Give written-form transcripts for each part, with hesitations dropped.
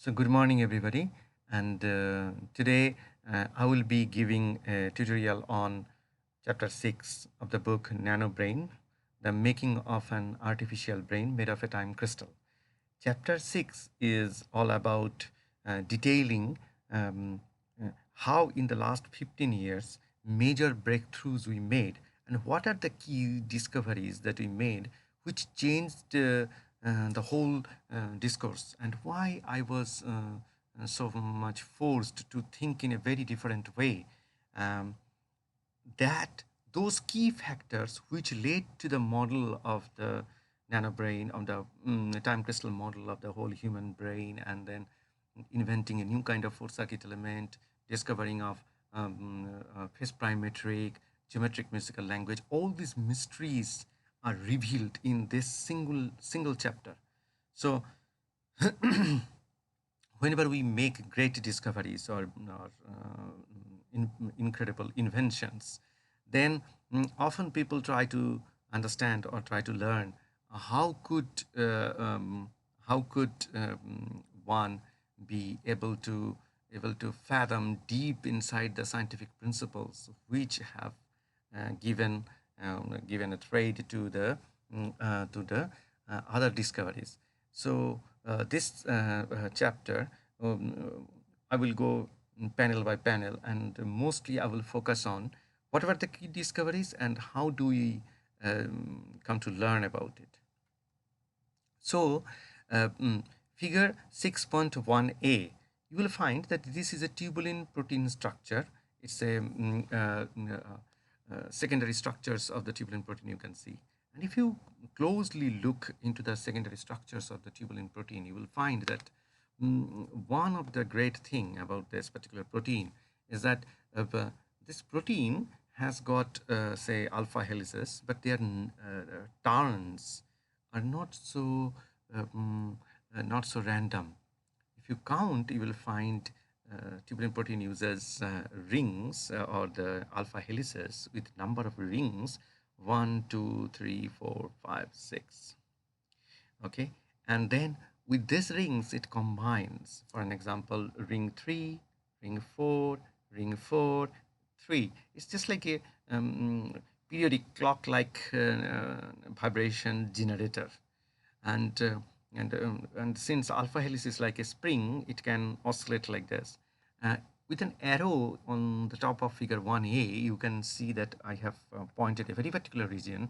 So good morning everybody, and today I will be giving a tutorial on chapter 6 of the book Nanobrain, the making of an artificial brain made of a time crystal. Chapter 6 is all about detailing um, how in the last 15 years major breakthroughs we made and what are the key discoveries that we made which changed the whole discourse, and why I was so much forced to think in a very different way. Um, that those key factors which led to the model of the nanobrain, of the time crystal model of the whole human brain, and then inventing a new kind of four circuit element, discovering of phase prime metric, geometric musical language, all these mysteries are revealed in this single chapter. So whenever we make great discoveries or incredible inventions, then often people try to understand or try to learn how could one be able to fathom deep inside the scientific principles which have given a trade to the other discoveries. So this chapter, I will go panel by panel, and mostly I will focus on what were the key discoveries and how do we come to learn about it. So, figure 6.1a, you will find that this is a tubulin protein structure. It's a secondary structures of the tubulin protein you can see. And if you closely look into the secondary structures of the tubulin protein, you will find that one of the great thing about this particular protein is that this protein has got, say, alpha helices, but their turns are not so random. If you count, you will find tubulin protein uses rings or the alpha helices with number of rings 1, 2, 3, 4, 5, 6. Okay, and then with these rings it combines. For an example, ring 3, ring 4, ring 4, 3. It's just like a periodic clock like vibration generator. And uh, and um, and since alpha helix is like a spring, it can oscillate like this. With an arrow on the top of figure 1a, you can see that I have pointed a very particular region.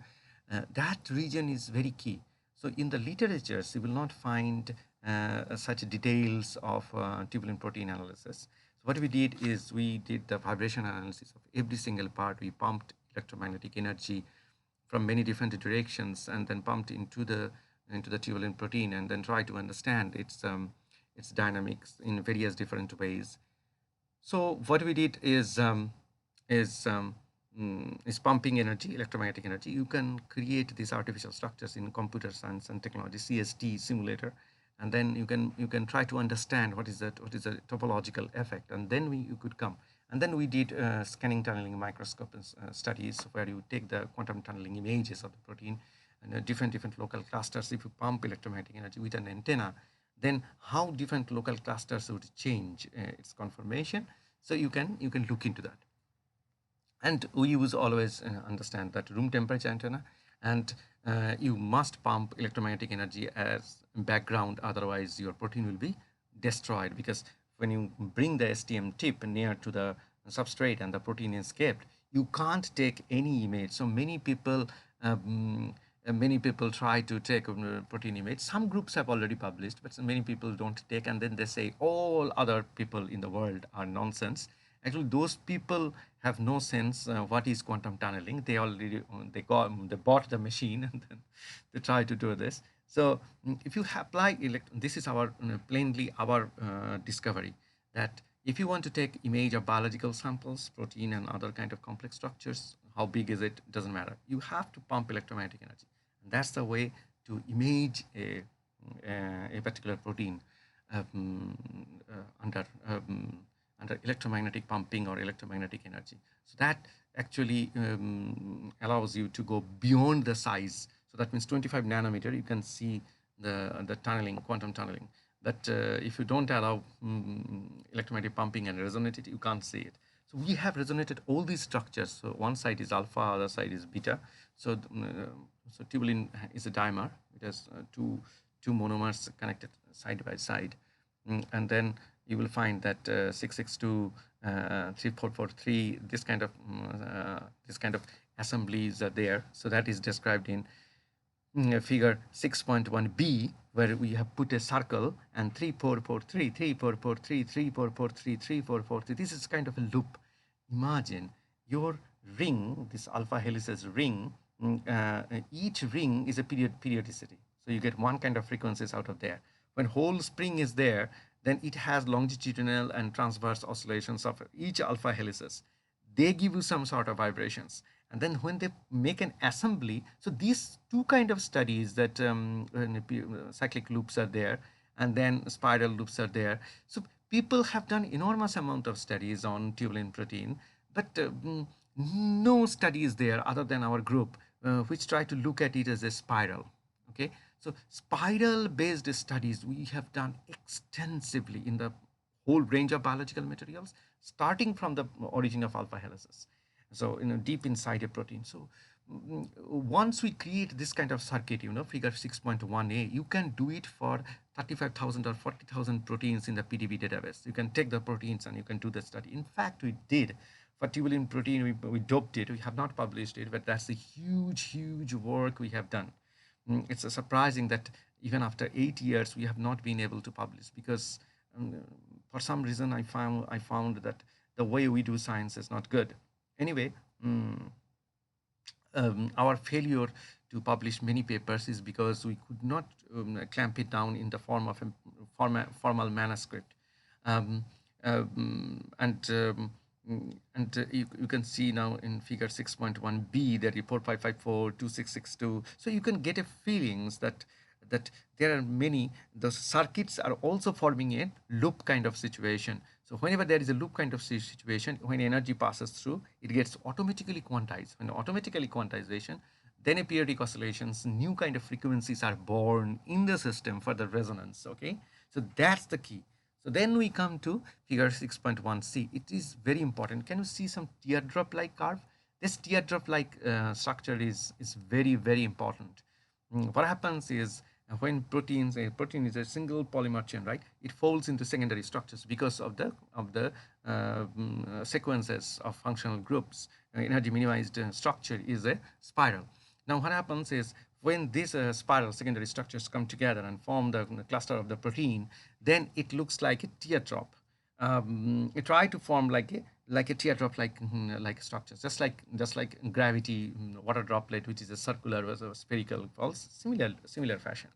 That region is very key. So in the literatures, you will not find such details of tubulin protein analysis. So what we did is we did the vibration analysis of every single part. We pumped electromagnetic energy from many different directions and then pumped into the tubulin protein, and then try to understand its dynamics in various different ways. So what we did is um, is pumping energy, electromagnetic energy. You can create these artificial structures in computer science and technology, CST simulator, and then you can try to understand what is the topological effect, and then you could come. And then we did scanning tunneling microscope studies where you take the quantum tunneling images of the protein and different local clusters. If you pump electromagnetic energy with an antenna, then how different local clusters would change its conformation. So you can look into that. And we use always understand that room temperature antenna, and you must pump electromagnetic energy as background, otherwise your protein will be destroyed, because when you bring the STM tip near to the substrate and the protein is kept, you can't take any image. So many people try to take a protein image. Some groups have already published, but many people don't take, and then they say all other people in the world are nonsense. Actually, those people have no sense what is quantum tunneling. They already they bought the machine and then they try to do this. So if you apply this is our plainly our discovery, that if you want to take image of biological samples, protein and other kind of complex structures, how big is it, doesn't matter. You have to pump electromagnetic energy. And that's the way to image a particular protein um, under under electromagnetic pumping or electromagnetic energy. So that actually allows you to go beyond the size. So that means 25 nanometer, you can see the tunneling, quantum tunneling. that if you don't allow electromagnetic pumping and resonate it, you can't see it. So we have resonated all these structures. So one side is alpha, other side is beta. So so tubulin is a dimer. It has two monomers connected side by side. And then you will find that 662, 3443, this kind of assemblies are there. So that is described in figure 6.1b, where we have put a circle and 3443, 3443, 3443, 3443. This is kind of a loop. Imagine your ring, this alpha helices ring, each ring is a periodicity. So you get one kind of frequencies out of there. When whole spring is there, then it has longitudinal and transverse oscillations of each alpha helices. They give you some sort of vibrations. And then when they make an assembly, so these two kind of studies that cyclic loops are there, and then spiral loops are there. So people have done enormous amount of studies on tubulin protein, but no study is there other than our group, which try to look at it as a spiral. Okay, so spiral based studies we have done extensively in the whole range of biological materials, starting from the origin of alpha helices. So deep inside a protein. So once we create this kind of circuit, figure 6.1a, you can do it for 35,000 or 40,000 proteins in the PDB database. You can take the proteins and you can do the study. In fact, we did for tubulin protein. We doped it. We have not published it, but that's a huge work we have done. It's surprising that even after 8 years we have not been able to publish, because for some reason I found that the way we do science is not good. Anyway, our failure to publish many papers is because we could not clamp it down in the form of a formal manuscript. You can see now in figure 6.1b the report 5542662. So you can get a feelings that there are many, the circuits are also forming a loop kind of situation. So whenever there is a loop kind of situation, when energy passes through, it gets automatically quantized. When automatically quantization, then a periodic oscillations, new kind of frequencies are born in the system for the resonance. Okay, so that's the key. So then we come to figure 6.1c. It is very important. Can you see some teardrop-like curve? This teardrop-like structure is very important. What happens is when a protein is a single polymer chain, right? It folds into secondary structures because of the sequences of functional groups. Energy minimized structure is a spiral. Now what happens is when these spiral secondary structures come together and form the cluster of the protein, then it looks like a teardrop. It try to form like a teardrop like structures, just like gravity water droplet, which is a circular or a spherical, falls similar fashion.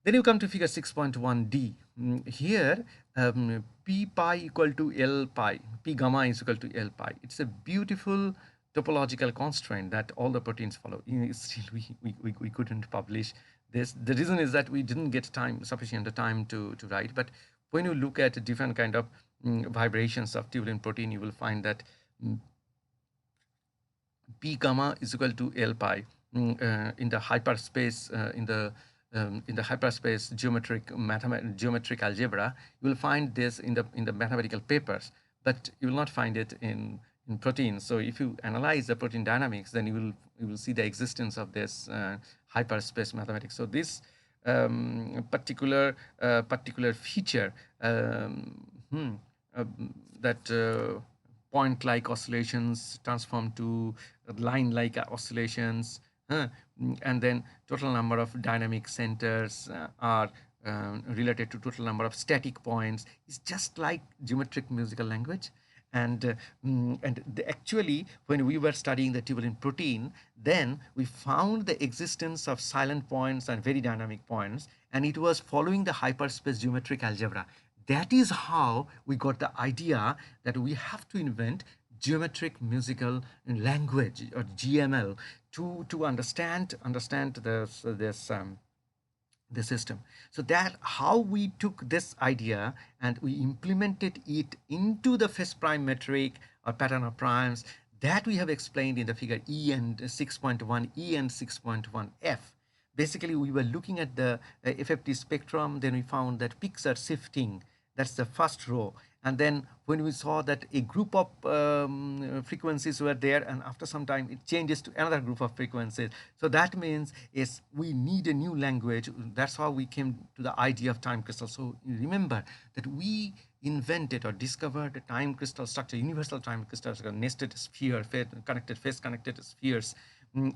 Then you come to figure 6.1d. Here, p pi equal to L pi, p gamma is equal to L pi. It's a beautiful topological constraint that all the proteins follow. Still, we couldn't publish this. The reason is that we didn't get sufficient time to write. But when you look at different kind of vibrations of tubulin protein, you will find that p gamma is equal to L pi in the hyperspace in the hyperspace geometric algebra. You will find this in the mathematical papers, but you will not find it in proteins. So if you analyze the protein dynamics, then you will see the existence of this hyperspace mathematics. So this particular feature that point-like oscillations transform to line-like oscillations, and then total number of dynamic centers are related to total number of static points. It's just like geometric musical language. And actually, when we were studying the tubulin protein, then we found the existence of silent points and very dynamic points, and it was following the hyperspace geometric algebra. That is how we got the idea that we have to invent geometric musical language, or GML, to understand the system. So that how we took this idea and we implemented it into the phase prime metric or pattern of primes that we have explained in the figure E and 6.1E and 6.1F. basically we were looking at the FFT spectrum, then we found that peaks are shifting. That's the first row. And then when we saw that a group of frequencies were there, and after some time it changes to another group of frequencies. So that means is we need a new language. That's how we came to the idea of time crystal. So you remember that we invented or discovered a time crystal structure, universal time crystal structure, nested sphere, connected phase connected spheres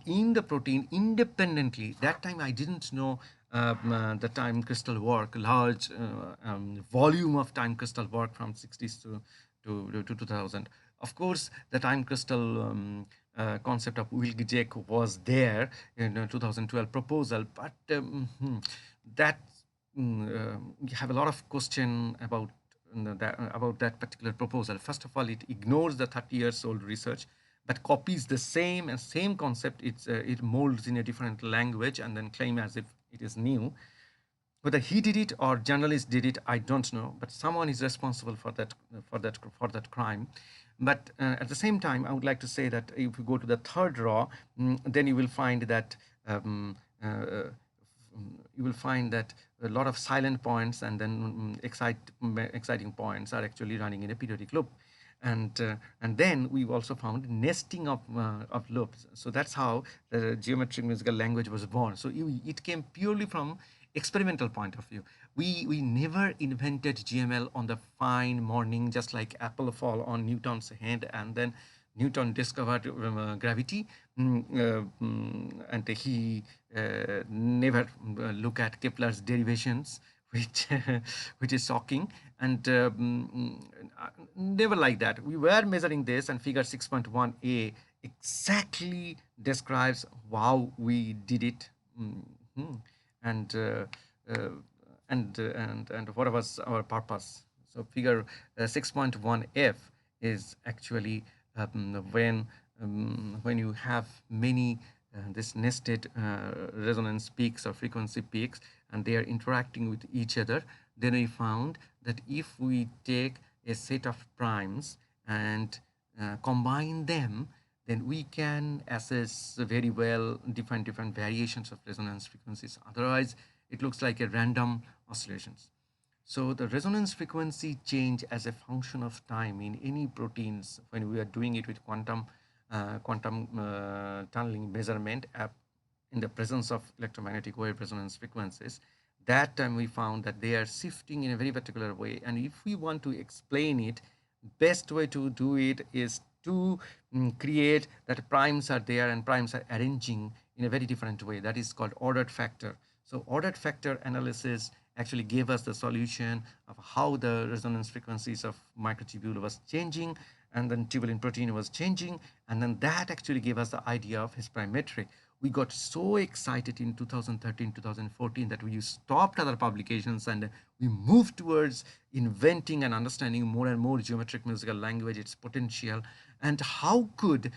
in the protein independently. That time I didn't know the time crystal work, large volume of time crystal work from 60s to 2000. Of course, the time crystal concept of Wilczek was there in 2012 proposal, but that we have a lot of question about that particular proposal. First of all, it ignores the 30 years old research, but copies the same concept. It molds in a different language and then claim as if it is new. Whether he did it or journalists did it, I don't know. But someone is responsible for that crime. But at the same time, I would like to say that if you go to the third row, then you will find that a lot of silent points and then exciting points are actually running in a periodic loop. And then we also found nesting of loops. So that's how the geometric musical language was born. So it came purely from experimental point of view. We never invented GML on the fine morning, just like apple fall on Newton's hand, and then Newton discovered gravity, and he never look at Kepler's derivations, which which is shocking, and never like that. We were measuring this, and figure 6.1a exactly describes how we did it. And and what was our purpose. So figure 6.1f is actually when you have many this nested resonance peaks or frequency peaks, and they are interacting with each other, then we found that if we take a set of primes and combine them, then we can assess very well different variations of resonance frequencies. Otherwise, it looks like a random oscillations. So the resonance frequency change as a function of time in any proteins when we are doing it with quantum tunneling measurement in the presence of electromagnetic wave resonance frequencies. That time we found that they are shifting in a very particular way, and if we want to explain it, best way to do it is to create that primes are there and primes are arranging in a very different way. That is called ordered factor. So ordered factor analysis actually gave us the solution of how the resonance frequencies of microtubule was changing, and then tubulin protein was changing, and then that actually gave us the idea of His prime metric. We got so excited in 2013, 2014 that we stopped other publications and we moved towards inventing and understanding more and more geometric musical language, its potential, and how could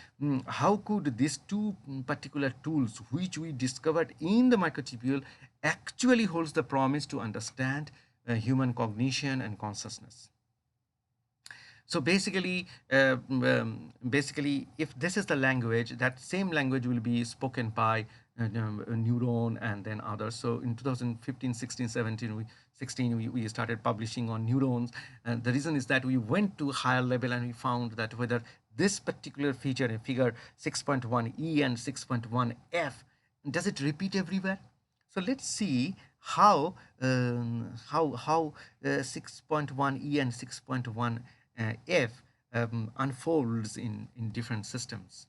these two particular tools which we discovered in the microtubule actually holds the promise to understand human cognition and consciousness. So basically, if this is the language, that same language will be spoken by a neuron and then others. So in 2015, 16, 17, 16, we started publishing on neurons. And the reason is that we went to higher level and we found that whether this particular feature in figure 6.1e and 6.1f, does it repeat everywhere? So let's see how 6.1e and 6.1 F unfolds in different systems.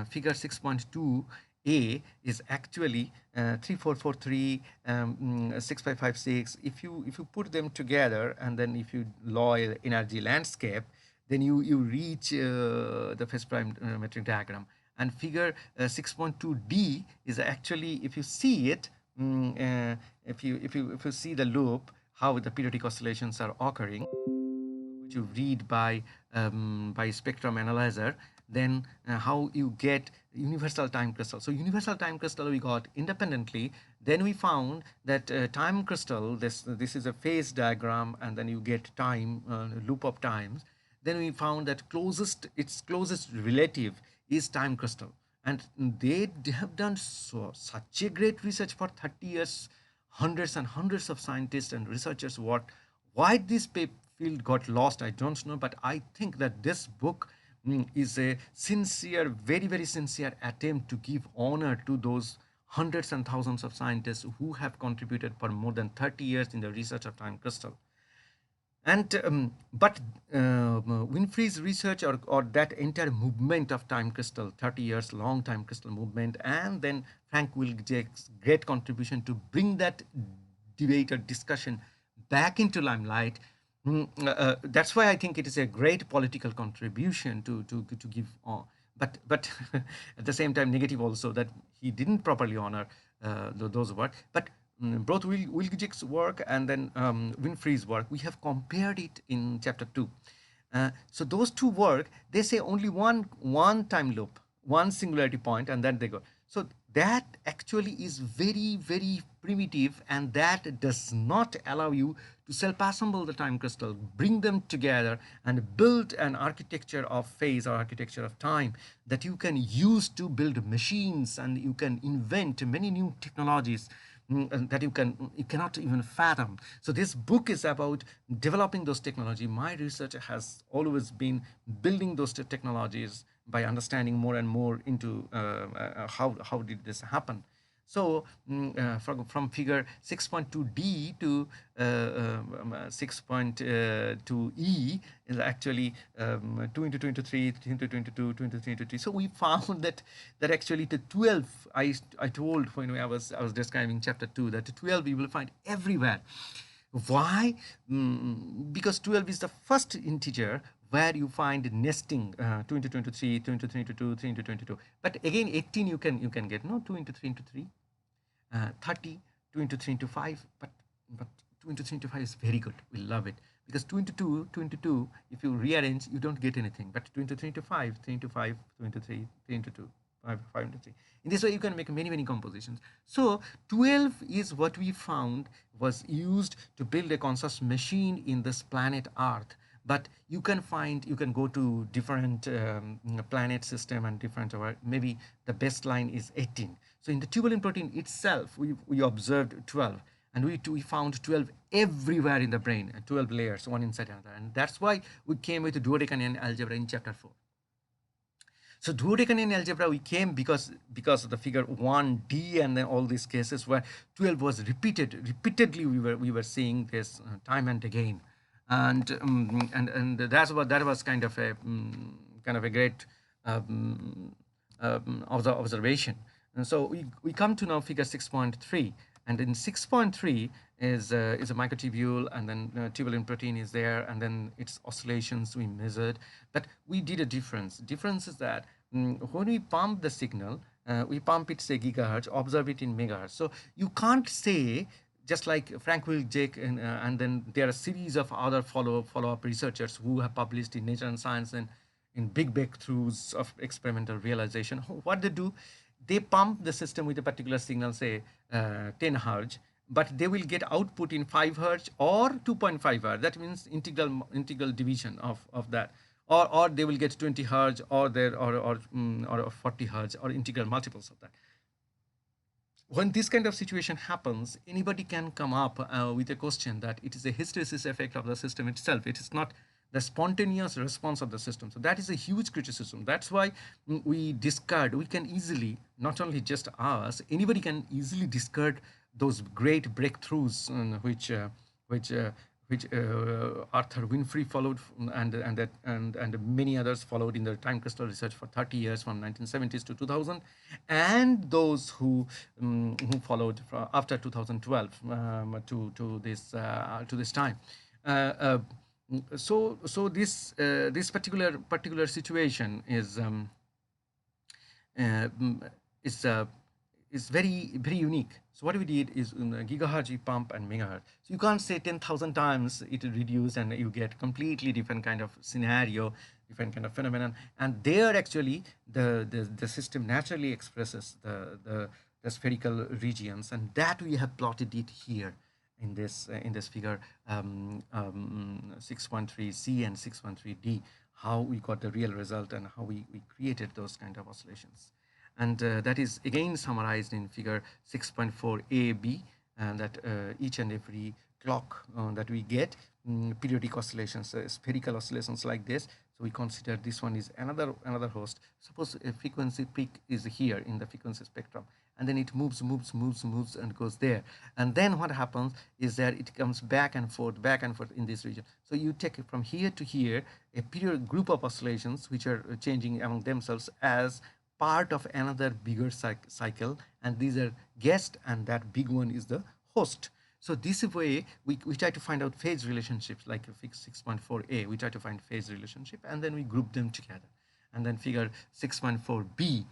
Figure 6.2a is actually 3443, 6556. If you put them together and then if you law energy landscape, then you reach the phase prime metric diagram. And figure 6.2d is actually, if you see it, if you see the loop, how the periodic oscillations are occurring, which you read by spectrum analyzer, then how you get universal time crystal. So universal time crystal we got independently. Then we found that time crystal, this is a phase diagram, and then you get time loop of times. Then we found that its closest relative is time crystal, and have done such a great research for 30 years. Hundreds and hundreds of scientists and researchers worked. Why this field got lost, I don't know, but I think that this book is a sincere, very, very sincere attempt to give honor to those hundreds and thousands of scientists who have contributed for more than 30 years in the research of time crystal. And but Winfrey's research, or that entire movement of time crystal, 30 years long time crystal movement, and then Frank Wilczek's great contribution to bring that debate or discussion back into limelight. That's why I think it is a great political contribution to give. But at the same time, negative also, that he didn't properly honor those work. But both Wilczek's work and then Winfrey's work, we have compared it in chapter 2. So those two work, they say only one time loop, one singularity point, and then they go. So that actually is very, very primitive, and that does not allow you to self-assemble the time crystal, bring them together, and build an architecture of phase or architecture of time that you can use to build machines, and you can invent many new technologies that you cannot even fathom. So this book is about developing those technology. My research has always been building those technologies by understanding more and more into how did this happen. So from figure 6.2D to 6.2E is actually 2 into 2 into 3, 3 into 2 into 2, 2 into 3 into 3. So we found that actually the 12, I told when I was describing chapter 2, that 12 you will find everywhere. Why? Because 12 is the first integer where you find nesting, 2 into 2 into 3, 2 into 3 into 2, 3 into 2 into 2. But again, 18 you can get, no, 2 into 3 into 3, 30, 2 into 3 into 5. But 2 into 3 into 5 is very good. We love it. Because 2 into 2, 2 into 2, if you rearrange, you don't get anything. But 2 into 3 into 5, 3 into 5, 2 into 3, 3 into 2. 5 into 3. In this way, you can make many, many compositions. So 12 is what we found was used to build a conscious machine in this planet Earth. But you can go to different planet system and different, maybe the best line is 18. So in the tubulin protein itself, we observed 12. And we found 12 everywhere in the brain, 12 layers, one inside another. And that's why we came with the dodecanion algebra in chapter 4. So dodecanion algebra we came because of the figure 1D and then all these cases where 12 was repeatedly we were seeing this time and again, and that was kind of a great observation. And so we come to now figure 6.3, and in 6.3 is a microtubule, and then tubulin protein is there, and then its oscillations we measured. But we did a difference. Difference is that when we pump the signal, we pump it, say, gigahertz, observe it in megahertz. So you can't say, just like Frank Wilczek, and then there are a series of other follow-up researchers who have published in Nature and Science and in big breakthroughs of experimental realization. What they do, they pump the system with a particular signal, say 10 hertz, but they will get output in 5 hertz or 2.5 hertz. That means integral division of that. Or they will get 20 hertz or 40 hertz or integral multiples of that. When this kind of situation happens, anybody can come up with a question that it is a hysteresis effect of the system itself. It is not the spontaneous response of the system. So that is a huge criticism. That's why we can easily, not only just us, anybody can easily discard those great breakthroughs which Arthur Winfrey followed, and many others followed in the time crystal research for 30 years, from 1970s to 2000, and those who followed after 2012 to this time. So this particular situation is very, very unique. So what we did is in gigahertz we pump and megahertz. So you can't say 10,000 times it reduce and you get completely different kind of scenario, different kind of phenomenon. And there actually the system naturally expresses the spherical regions, and that we have plotted it here in this figure 6.3C and 6.3D, how we got the real result and how we created those kind of oscillations. And that is again summarized in figure 6.4a-b, and that each and every clock that we get, periodic oscillations, spherical oscillations like this. So we consider this one is another host. Suppose a frequency peak is here in the frequency spectrum, and then it moves and goes there. And then what happens is that it comes back and forth in this region. So you take it from here to here, a period group of oscillations which are changing among themselves as part of another bigger cycle, and these are guest, and that big one is the host. So this way we try to find out phase relationships, like fix 6.4a, we try to find phase relationship, and then we group them together. And then figure 6.4b,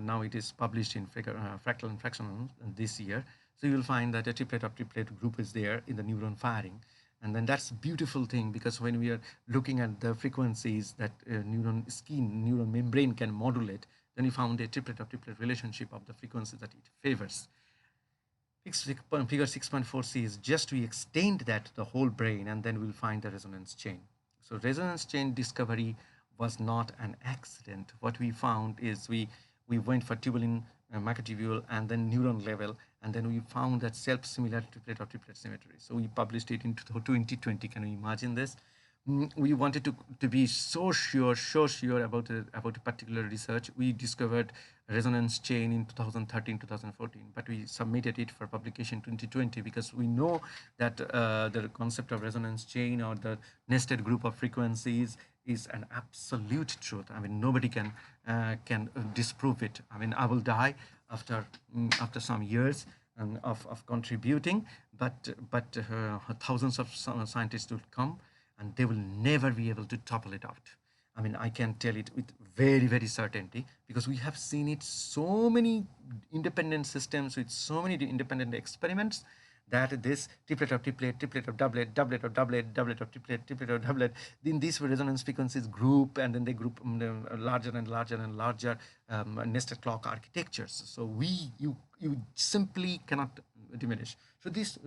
now it is published in figure, fractal and fractional this year. So you will find that a triplet of triplet group is there in the neuron firing. And then that's a beautiful thing, because when we are looking at the frequencies that neuron membrane can modulate, then we found a triplet of triplet relationship of the frequencies that it favors. Figure 6.4c is just to extend that to the whole brain, and then we'll find the resonance chain. So resonance chain discovery was not an accident. What we found is we went for tubulin, microtubule, and then neuron level, and then we found that self-similar triplet or triplet symmetry. So we published it in 2020. Can you imagine this? We wanted to be so sure about a particular research. We discovered resonance chain in 2013, 2014, but we submitted it for publication 2020, because we know that the concept of resonance chain, or the nested group of frequencies, is an absolute truth. I mean, nobody can disprove it. I mean, I will die after some years of contributing, but thousands of scientists will come, and they will never be able to topple it out. I mean, I can tell it with very, very certainty, because we have seen it so many independent systems with so many independent experiments, that this triplet of triplet, triplet of doublet, doublet of doublet, doublet of triplet, triplet of doublet, then these resonance frequencies group, and then they group larger and larger and larger nested clock architectures. So you simply cannot diminish. So this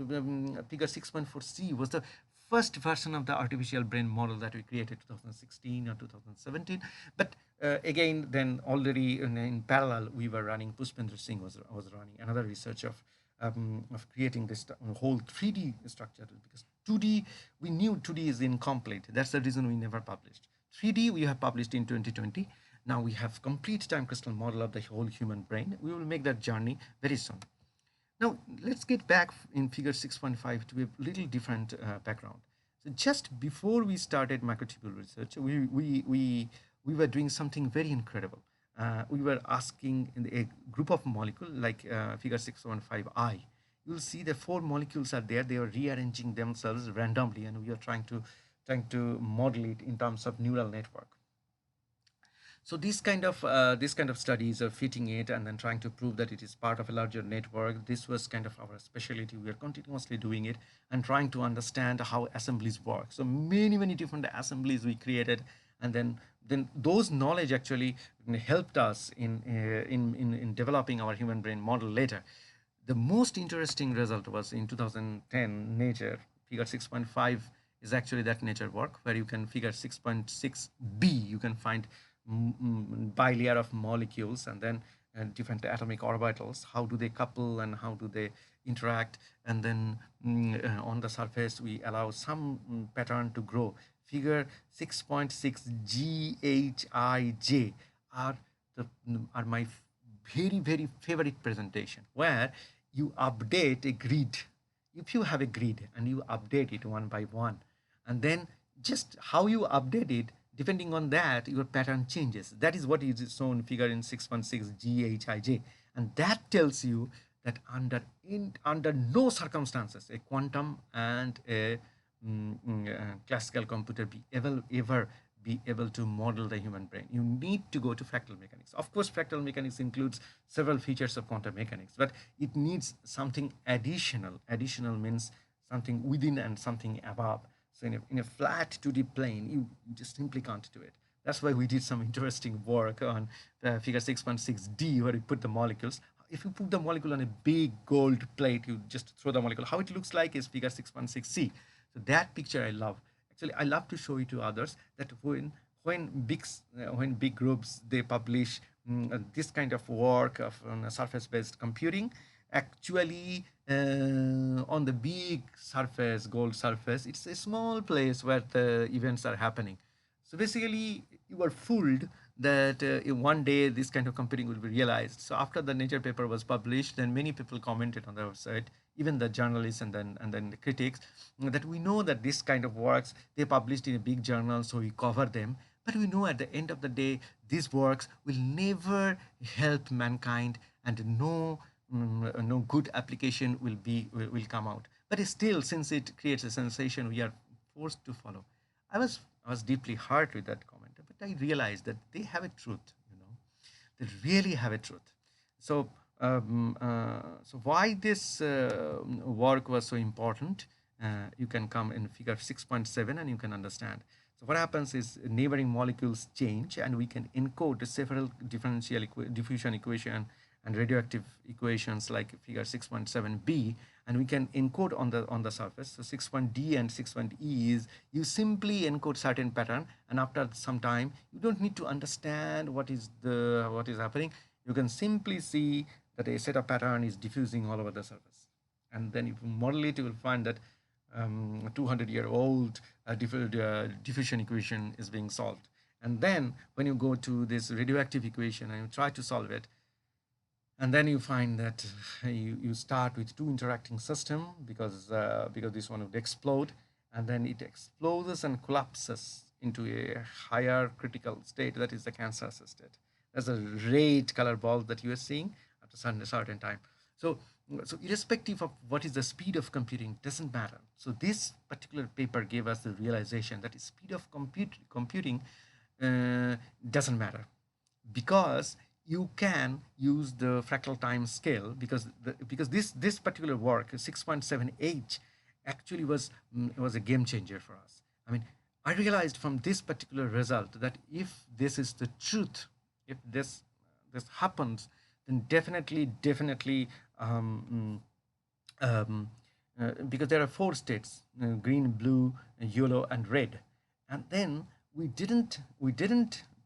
figure 6.4c was the first version of the artificial brain model that we created 2016 or 2017. But again, then already in parallel, we were running, Pushpendra Singh was running another research of creating this whole 3D structure, because 2D, we knew 2D is incomplete. That's the reason we never published. 3D we have published in 2020. Now we have complete time crystal model of the whole human brain. We will make that journey very soon. Now let's get back in figure 6.5 to a little different background. So just before we started microtubule research, we were doing something very incredible. We were asking in a group of molecules, like figure 6.15i. You'll see the 4 molecules are there. They are rearranging themselves randomly, and we are trying to model it in terms of neural network. So these kind of studies are fitting it and then trying to prove that it is part of a larger network. This was kind of our specialty. We are continuously doing it and trying to understand how assemblies work. So many different assemblies we created, and then those knowledge actually helped us in developing our human brain model later. The most interesting result was in 2010 Nature. Figure 6.5 is actually that Nature work, where you can figure 6.6b, you can find bilayer of molecules, and then different atomic orbitals, how do they couple and how do they interact, and then on the surface we allow some pattern to grow. Figure 6.6 GHIJ are my very favorite presentation, where you update a grid. If you have a grid and you update it one by one, and then just how you update it, depending on that, your pattern changes. That is what is shown figure in 6.6 GHIJ. And that tells you that under no circumstances a quantum and a classical computer ever be able to model the human brain. You need to go to fractal mechanics. Of course, fractal mechanics includes several features of quantum mechanics, but it needs something additional. Additional means something within and something above. So in a flat 2D plane, you just simply can't do it. That's why we did some interesting work on figure 6.6D, where we put the molecules. If you put the molecule on a big gold plate, you just throw the molecule. How it looks like is figure 6.6C. So that picture I love. Actually, I love to show it to others, that when big groups, they publish this kind of work of surface-based computing, actually on the big surface, gold surface, it's a small place where the events are happening. So basically, you were fooled that one day this kind of computing will be realized. So after the Nature paper was published, then many people commented on the website, even the journalists and then the critics, that we know that this kind of works they published in a big journal, so we cover them. But we know at the end of the day, these works will never help mankind, and no good application will come out. But still, since it creates a sensation, we are forced to follow. I was deeply hurt with that comment, but I realized that they have a truth. They really have a truth. So, so why this work was so important? You can come in figure 6.7 and you can understand. So what happens is neighboring molecules change, and we can encode several diffusion equation and radioactive equations like figure 6.7b, and we can encode on the surface. So 6.d and 6.e is you simply encode certain pattern, and after some time you don't need to understand what is happening. You can simply see that a set of pattern is diffusing all over the surface, and then if you model it, you will find that 200-year-old diffusion equation is being solved. And then when you go to this radioactive equation and you try to solve it, and then you find that you start with two interacting system, because this one would explode, and then it explodes and collapses into a higher critical state, that is the cancer state. That's a red color ball that you are seeing after a certain time. So irrespective of what is the speed of computing, doesn't matter. So this particular paper gave us the realization that the speed of computing doesn't matter, because you can use the fractal time scale, because this particular work 6.7h actually was a game changer for us. I mean, I realized from this particular result that if this is the truth, if this happens, then definitely because there are four states: green, blue, yellow, and red. And then we didn't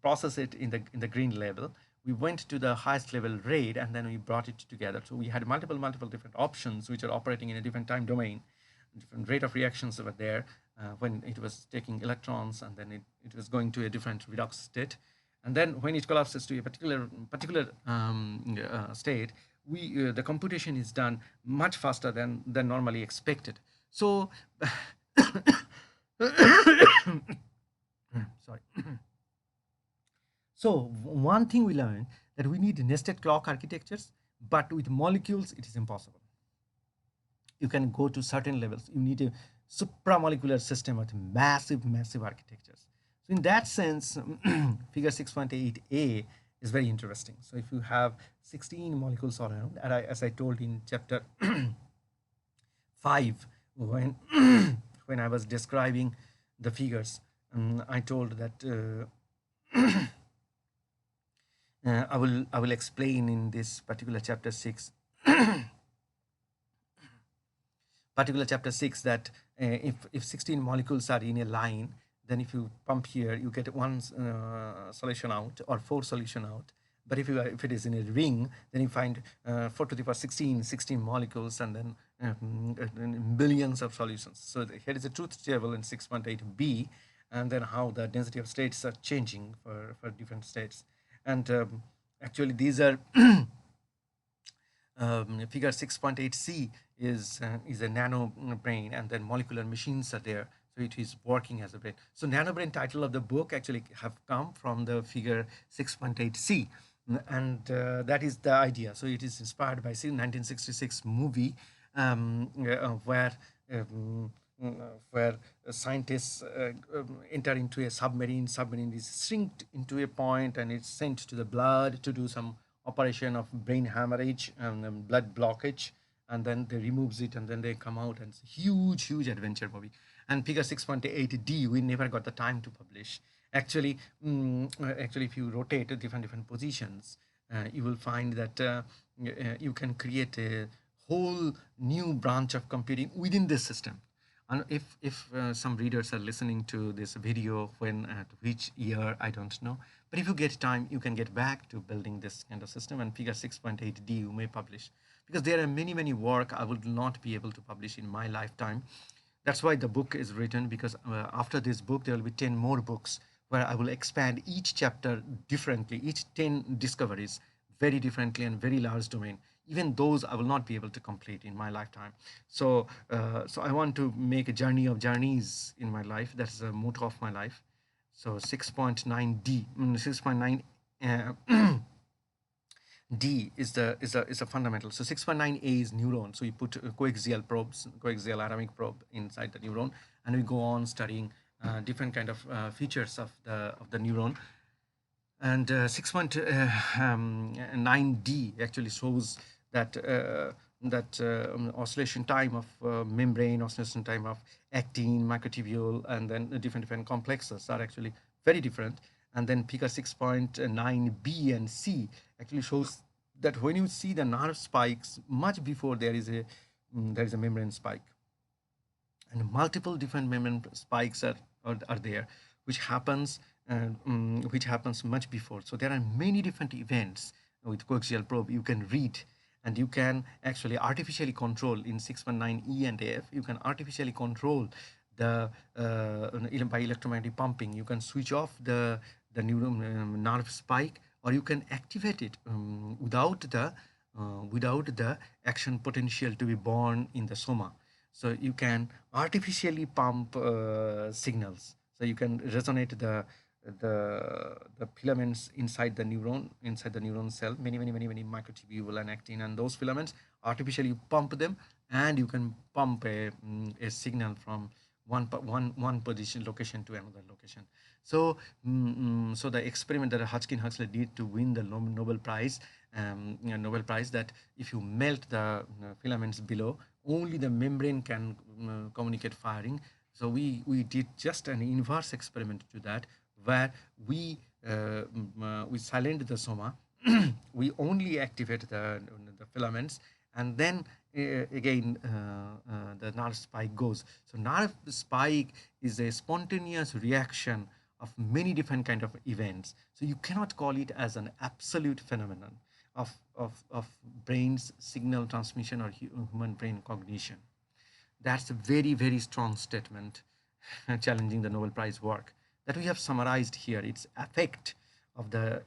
process it in the green level. We went to the highest level red, and then we brought it together. So we had multiple different options which are operating in a different time domain. Different rate of reactions over there when it was taking electrons, and then it was going to a different redox state. And then when it collapses to a particular state, the computation is done much faster than normally expected. So sorry. So one thing we learned, that we need nested clock architectures, but with molecules it is impossible. You can go to certain levels. You need a supramolecular system with massive architectures. So in that sense, figure 6.8a is very interesting. So if you have 16 molecules all around, and as I told in chapter 5, when when I was describing the figures, I told that I will explain in this particular chapter 6 that if 16 molecules are in a line, then if you pump here, you get one solution out, or 4 solution out. But if it is in a ring, then you find 4 to the power 16 molecules, and then billions of solutions. So here is a truth table in 6.8b, and then how the density of states are changing for different states. And actually these are figure 6.8c is a Nanobrain, and then molecular machines are there, so it is working as a brain. So Nanobrain title of the book actually have come from the figure 6.8c, and that is the idea. So it is inspired by 1966 movie where scientists enter into a submarine. Submarine is shrinked into a point, and it's sent to the blood to do some operation of brain hemorrhage and blood blockage, and then they removes it, and then they come out, and it's a huge adventure movie. And figure 6.8d we never got the time to publish. Actually, if you rotate different positions, you will find that you can create a whole new branch of computing within this system. And if some readers are listening to this video, when at which year I don't know, but if you get time, you can get back to building this kind of system, and figure 6.8D you may publish, because there are many work I would not be able to publish in my lifetime. That's why the book is written, because after this book there will be 10 more books where I will expand each chapter differently, each 10 discoveries very differently and very large domain. Even those I will not be able to complete in my lifetime. So I want to make a journey of journeys in my life. That's the motto of my life. So 6.9D, 6.9 D is a fundamental. So 6.9A is neuron. So you put coaxial probes, coaxial atomic probe inside the neuron, and we go on studying different kind of features of the neuron. And 6.9D actually shows that oscillation time of membrane, oscillation time of actin, microtubule, and then the different complexes are actually very different. And then figure 6.9B and C actually shows that when you see the nerve spikes much before there is a membrane spike, and multiple different membrane spikes are there, which happens which happens much before. So there are many different events with coaxial probe you can read, and you can actually artificially control in 619E and F. You can artificially control the by electromagnetic pumping. You can switch off the neuron nerve spike, or you can activate it without the action potential to be born in the soma. So you can artificially pump signals. So you can resonate the filaments inside the neuron cell, many microtubule and actin, and those filaments artificially pump them, and you can pump a signal from one position location to another location. So so the experiment that Hodgkin Huxley did to win the Nobel Prize, Nobel Prize, that if you melt the filaments below, only the membrane can communicate firing. So we did just an inverse experiment to that, where we silent the soma, we only activate the filaments, and then again the nerve spike goes. So nerve spike is a spontaneous reaction of many different kind of events. So you cannot call it as an absolute phenomenon of brain's signal transmission or human brain cognition. That's a very strong statement challenging the Nobel Prize work that we have summarized here. Its effect of the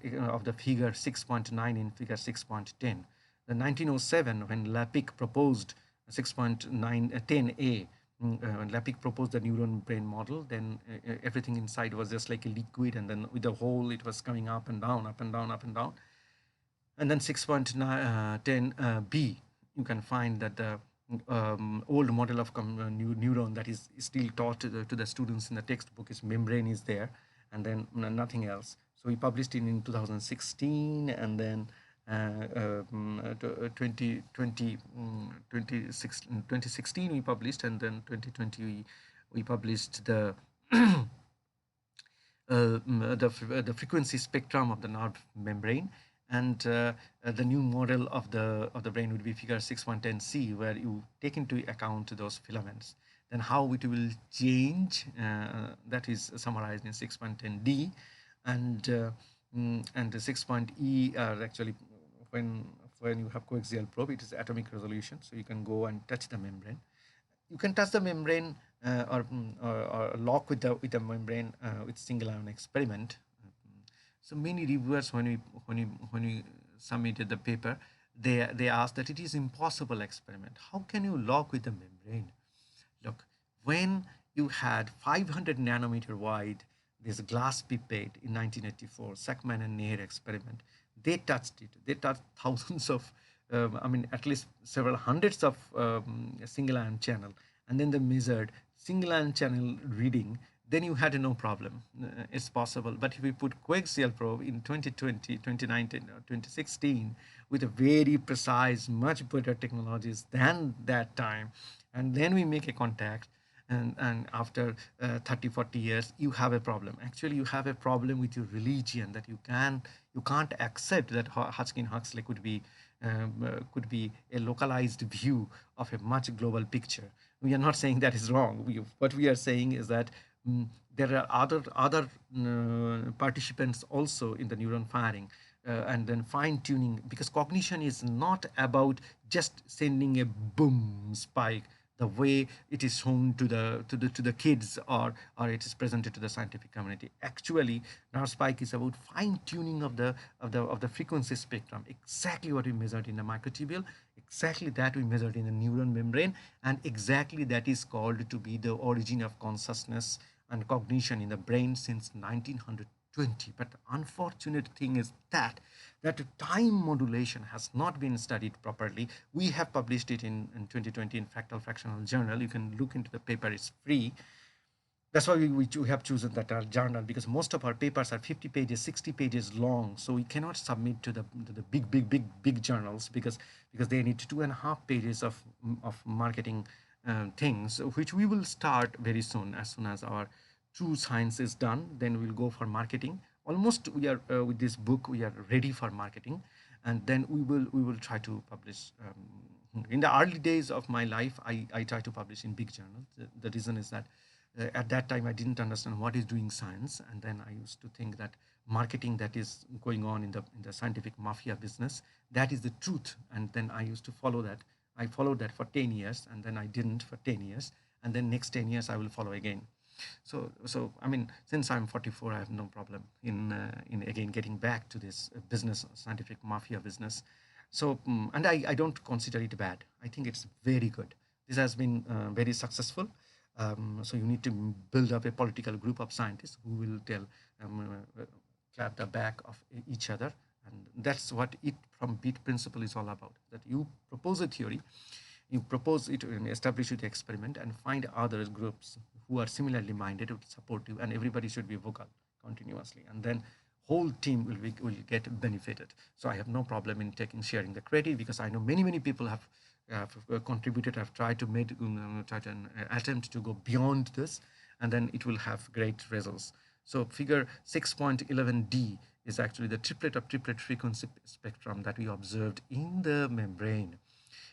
figure 6.9 in figure 6.10. The 1907, when Lapik proposed 6.910A, when Lapik proposed the neuron brain model, then everything inside was just like a liquid, and then with the hole it was coming up and down, up and down, up and down. And then 6.10B, you can find that the old model of neuron that is still taught to the students in the textbook is membrane is there, and then nothing else. So we published it in 2016, and then 2016 we published, and then 2020 we published the frequency spectrum of the nerve membrane. And the new model of the brain would be figure 6.10C, where you take into account those filaments. Then how it will change, that is summarized in 6.10D, and the 6.E are actually when you have coaxial probe, it is atomic resolution, so you can go and touch the membrane. You can touch the membrane or lock with the membrane with single ion experiment. So many reviewers, when we submitted the paper, they asked that it is impossible experiment. How can you lock with the membrane? Look, when you had 500 nanometer wide this glass pipette in 1984, Sackman and Neher experiment, they touched it. They touched thousands of, at least several hundreds of single ion channel, and then they measured single ion channel reading. Then you had no problem. It's possible. But if we put coaxial probe in 2020, 2019, or 2016 with a very precise, much better technologies than that time, and then we make a contact, and after 30, 40 years, you have a problem. Actually, you have a problem with your religion, that you can't accept that Hodgkin Huxley could be a localized view of a much global picture. We are not saying that is wrong. What we are saying is that mm, there are other participants also in the neuron firing, and then fine tuning, because cognition is not about just sending a boom spike the way it is shown to the kids, or it is presented to the scientific community. Actually, nerve spike is about fine tuning of the frequency spectrum, exactly what we measured in the microtubule, exactly that we measured in the neuron membrane, and exactly that is called to be the origin of consciousness and cognition in the brain since 1920. But the unfortunate thing is that time modulation has not been studied properly. We have published it in 2020 in Fractal Fractional Journal. You can look into the paper, it's free. That's why we have chosen that our journal, because most of our papers are 50 pages, 60 pages long. So we cannot submit to the big journals, because they need 2.5 pages of marketing things, which we will start very soon. As soon as our true science is done, then we'll go for marketing. Almost we are with this book, we are ready for marketing, and then we will try to publish. In the early days of my life, I try to publish in big journals. The reason is that at that time I didn't understand what is doing science, and then I used to think that marketing that is going on in the scientific mafia business, that is the truth. And then I used to follow that. I followed that for 10 years, and then I didn't for 10 years, and then next 10 years I will follow again. So I mean, since I'm 44, I have no problem in again getting back to this business, scientific mafia business. So and I don't consider it bad. I think it's very good. This has been very successful. So you need to build up a political group of scientists who will clap the back of each other, and that's what it from beat principle is all about. That you propose a theory, you propose it and establish it experiment, and find other groups who are similarly minded to support you, and everybody should be vocal continuously, and then whole team will get benefited. So I have no problem in sharing the credit, because I know many people have contributed, have tried to attempt to go beyond this, and then it will have great results. So figure 6.11d is actually the triplet of triplet frequency spectrum that we observed in the membrane.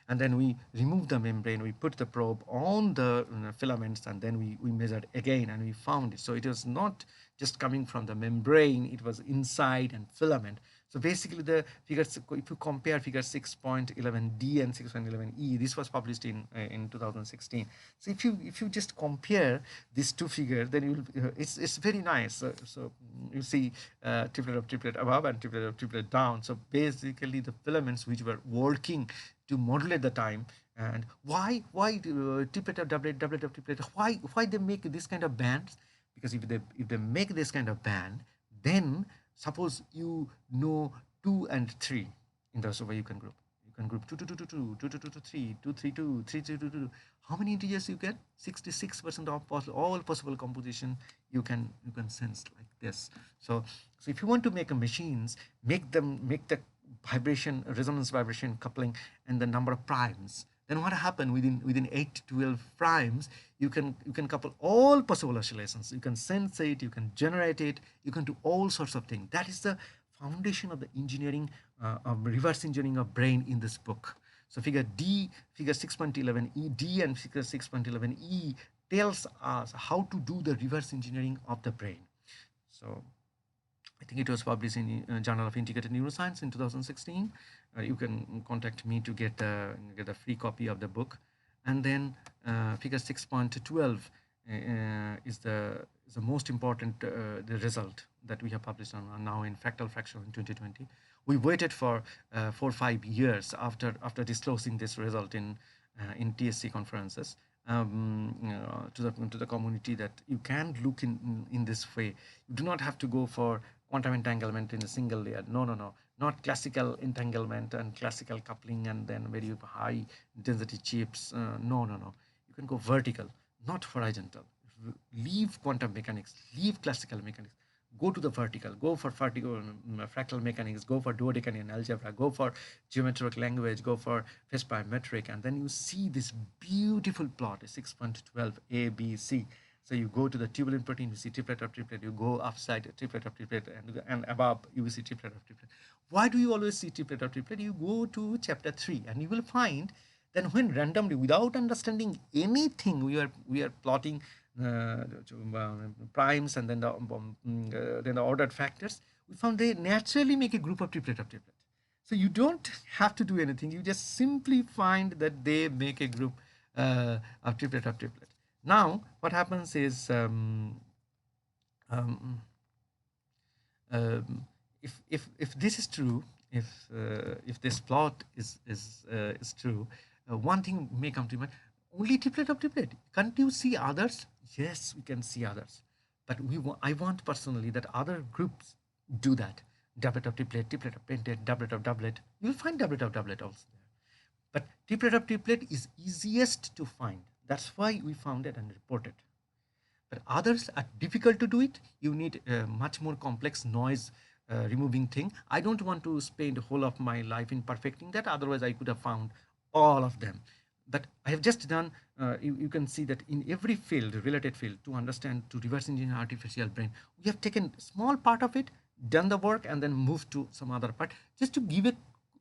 And then we remove the membrane, we put the probe on the filaments, and then we measured again, and we found it. So it was not just coming from the membrane, it was inside and filament. So basically the figures, if you compare figure 6.11d and 6.11e, this was published in 2016. So if you just compare these two figures, then you will, it's very nice. So you see triplet of triplet above and triplet of triplet down. So basically the filaments which were working to modulate the time. And why triplet of doublet of triplet, why they make this kind of bands? Because if they make this kind of band, then suppose you know 2 and 3 in the way you can group 2 2 2 2 2 2 2 2 2 3 2 3 2 3 3 2 2. How many integers you get? 66% of all possible composition you can sense like this. So if you want to make a machines, make the vibration, resonance vibration coupling, and the number of primes, then what happened within 8 to 12 primes, you can couple all possible oscillations, you can sense it, you can generate it, you can do all sorts of things. That is the foundation of the engineering, of reverse engineering of brain in this book. So figure 6.11e d and figure 6.11e tells us how to do the reverse engineering of the brain. So I think it was published in Journal of Integrated Neuroscience in 2016. You can contact me to get a free copy of the book. And then figure 6.12 is the most important the result that we have published on now in Fractal Fraction in 2020. We waited for 4 or 5 years after disclosing this result in TSC conferences, to the community, that you can look in this way. You do not have to go for quantum entanglement in a single layer. No. Not classical entanglement and classical coupling and then very high density chips. No. You can go vertical, not horizontal. Leave quantum mechanics, leave classical mechanics. Go to the vertical, go for fractal mechanics, go for dodecanion algebra, go for geometric language, go for phase parametric, and then you see this beautiful plot, 6.12 A, B, C. So you go to the tubulin protein, you see triplet of triplet, you go upside triplet of triplet, and above you will see triplet of triplet. Why do you always see triplet of triplet? You go to chapter 3 and you will find Then when randomly, without understanding anything, we are plotting primes and then the ordered factors, we found they naturally make a group of triplet of triplet. So you don't have to do anything. You just simply find that they make a group of triplet of triplet. Now, what happens is um, um, if this is true, if this plot is true, one thing may come to mind: only triplet of triplet. Can't you see others? Yes, we can see others, but I want personally that other groups do that. Doublet of triplet, triplet of pentet, doublet of doublet. You'll find doublet of doublet also there. But triplet of triplet is easiest to find. That's why we found it and reported. But others are difficult to do it. You need a much more complex noise removing thing. I don't want to spend the whole of my life in perfecting that. Otherwise, I could have found all of them. But I have just done, you can see that in every field, related field, to understand, to reverse engineer artificial brain, we have taken small part of it, done the work, and then moved to some other part, just to give a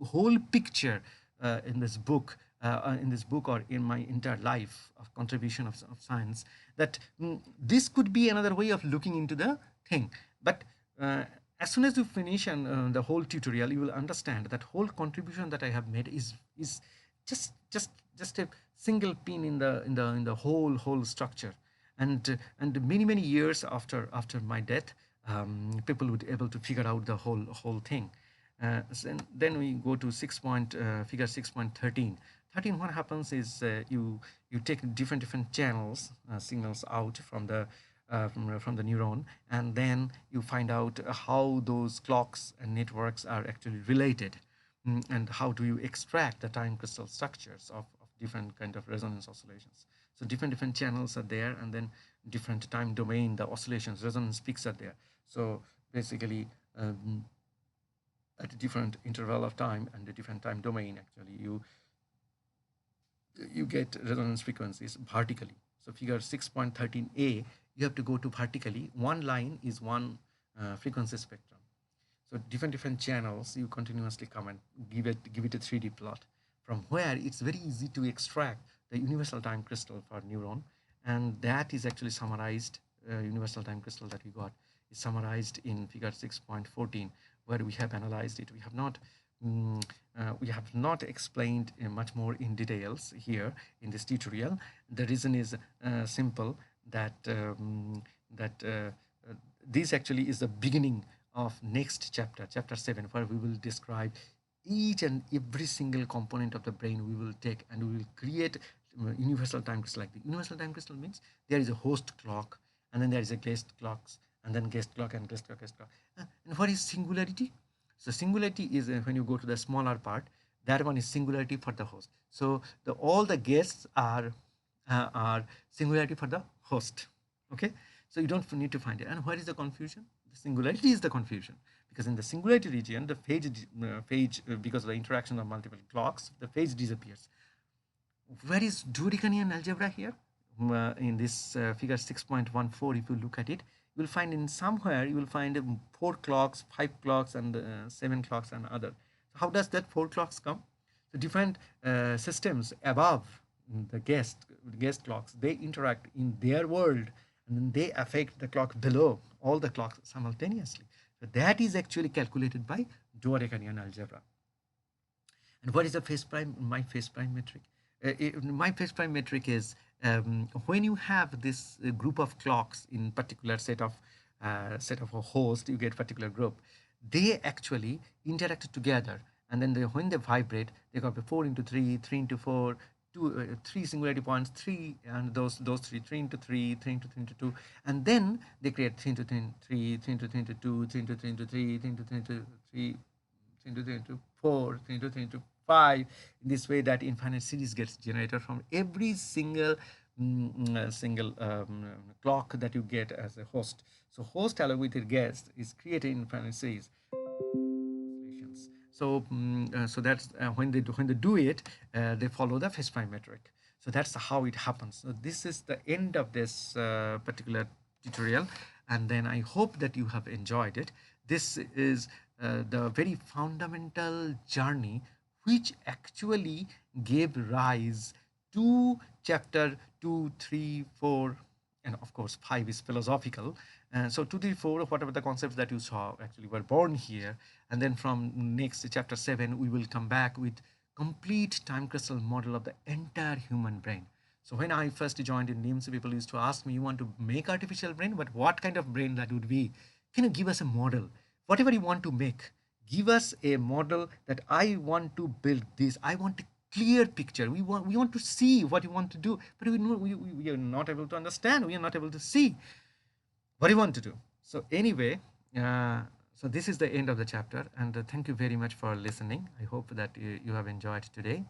whole picture in this book or in my entire life of contribution of science, that this could be another way of looking into the thing. But as soon as you finish and the whole tutorial, you will understand that whole contribution that I have made is just a single pin in the whole structure. And many years after my death, people would able to figure out the whole thing. Then we go to figure 6.13. 13, what happens is you take different channels, signals out from the neuron, and then you find out how those clocks and networks are actually related. And how do you extract the time crystal structures of different kind of resonance oscillations. So different channels are there, and then different time domain, the oscillations, resonance peaks are there. So basically, at a different interval of time and a different time domain, actually you get resonance frequencies vertically. So figure 6.13a, you have to go to vertically. One line is one frequency spectrum. So different channels, you continuously come and give it a 3D plot, from where it's very easy to extract the universal time crystal for neuron. And that is actually summarized, universal time crystal that we got is summarized in figure 6.14, where we have analyzed it. We have not explained much more in details here in this tutorial. The reason is simple, that this actually is the beginning of next chapter, chapter 7, where we will describe each and every single component of the brain. We will take and we will create universal time crystal. Like the universal time crystal means there is a host clock, and then there is a guest clocks, and then guest clock and guest clock, guest clock. And what is singularity? So singularity is when you go to the smaller part, that one is singularity for the host. So all the guests are singularity for the host. Okay, so you don't need to find it. And where is the confusion? The singularity is the confusion, because in the singularity region, the phase because of the interaction of multiple clocks, the phase disappears. Where is dodecanion algebra here? In this figure 6.14, if you look at it, you will find in somewhere, you will find 4 clocks, 5 clocks, and 7 clocks and other. So how does that 4 clocks come? So different systems above the guest clocks, they interact in their world, and then they affect the clock below, all the clocks simultaneously. So that is actually calculated by dodecanion algebra. And what is the phase prime? My phase prime metric. My phase prime metric is when you have this group of clocks in particular set of a host, you get particular group. They actually interact together, and then when they vibrate, they go 4 into 3, 3 into 4, 3 singularity points, 3, and those 3, 3 into 3, 3 into 3 into 2, and then they create 3 into 3, 3, 3 into 3 into 2, 3 into 3 into 3, 3 into 3 into 3, 3 into 3 into 4, 3 into 3 into 5. In this way, that infinite series gets generated from every single clock that you get as a host. So host along with the guest is created in infinite series. So so that's when they do it, they follow the phase prime metric. So that's how it happens. So this is the end of this particular tutorial, and then I hope that you have enjoyed it. This is the very fundamental journey which actually gave rise to chapter 2, 3, 4, and of course 5 is philosophical. So 2, 3, 4, whatever the concepts that you saw actually were born here. And then from next chapter 7, we will come back with complete time crystal model of the entire human brain. So when I first joined in NIMS, people used to ask me, you want to make artificial brain, but what kind of brain that would be? Can you give us a model? Whatever you want to make, give us a model that I want to build this. I want a clear picture. We want to see what you want to do, but we are not able to understand. We are not able to see what you want to do. So anyway, so this is the end of the chapter, and thank you very much for listening. I hope that you have enjoyed today.